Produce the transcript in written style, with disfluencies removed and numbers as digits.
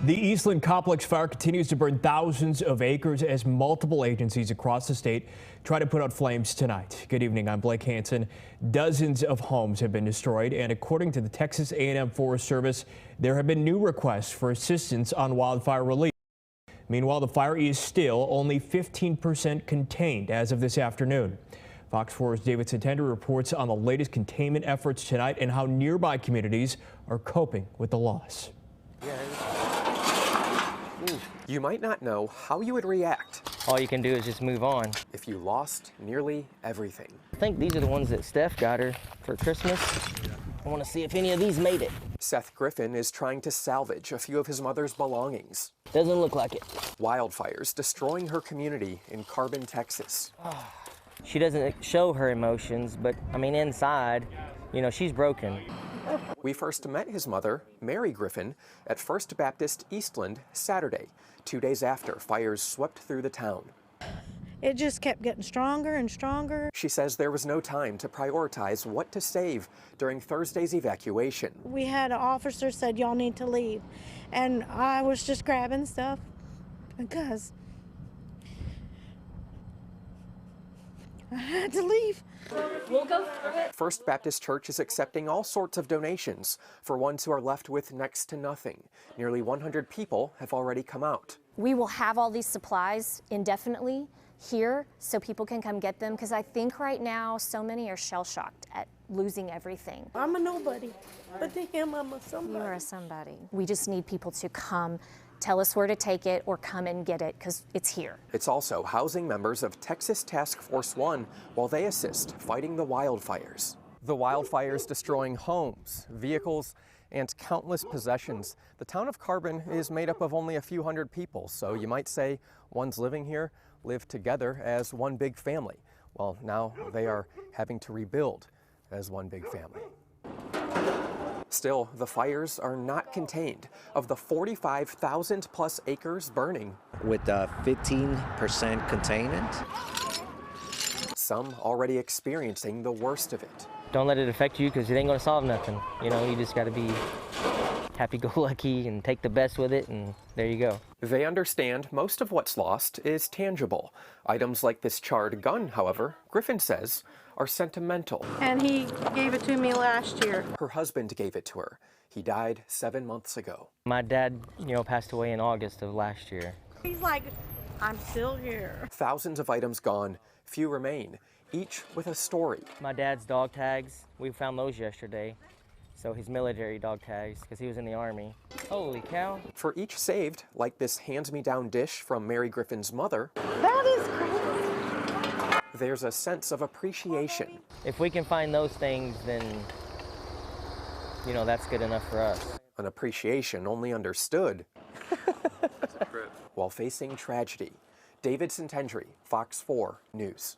The Eastland complex fire continues to burn thousands of acres as multiple agencies across the state try to put out flames tonight. Good evening, I'm Blake Hansen. Dozens of homes have been destroyed, and according to the Texas A&M Forest Service, there have been new requests for assistance on wildfire relief. Meanwhile, the fire is still only 15% contained as of this afternoon. Fox 4's David Santender reports on the latest containment efforts tonight and how nearby communities are coping with the loss. You might not know how you would react. All you can do is just move on. If you lost nearly everything. I think these are the ones that Steph got her for Christmas. I want to see if any of these made it. Seth Griffin is trying to salvage a few of his mother's belongings. Doesn't look like it. Wildfires destroying her community in Carbon, Texas. She doesn't show her emotions, but I mean inside, you know, she's broken. We first met his mother, Mary Griffin, at First Baptist Eastland Saturday, 2 days after fires swept through the town. It just kept getting stronger and stronger. She says there was no time to prioritize what to save during Thursday's evacuation. We had an officer said, y'all need to leave. And I was just grabbing stuff because I had to leave. We'll go. First Baptist Church is accepting all sorts of donations for ones who are left with next to nothing. Nearly 100 people have already come out. We will have all these supplies indefinitely here so people can come get them, because I think right now so many are shell-shocked at losing everything. I'm a nobody, but to him I'm a somebody. You are a somebody. We just need people to come, tell us where to take it, or come and get it, because it's here. It's also housing members of Texas Task Force 1 while they assist fighting the wildfires. The wildfires destroying homes, vehicles, and countless possessions. The town of Carbon is made up of only a few hundred people, so you might say ones living here live together as one big family. Well, now they are having to rebuild as one big family. Still, the fires are not contained. Of the 45,000 plus acres burning, with 15% containment, some already experiencing the worst of it. Don't let it affect you, because it ain't gonna solve nothing. You know, you just gotta be happy-go-lucky and take the best with it, and there you go. They understand most of what's lost is tangible. Items like this charred gun, however, Griffin says, are sentimental. And he gave it to me last year. Her husband gave it to her. He died 7 months ago. My dad, you know, passed away in August of last year. He's like, I'm still here. Thousands of items gone, few remain, each with a story. My dad's dog tags, we found those yesterday. So his military dog tags, because he was in the Army. Holy cow. For each saved, like this hand-me-down dish from Mary Griffin's mother, That is crazy. there's a sense of appreciation. If we can find those things, then, you know, that's good enough for us. An appreciation only understood while facing tragedy. David Santender, Fox 4 News.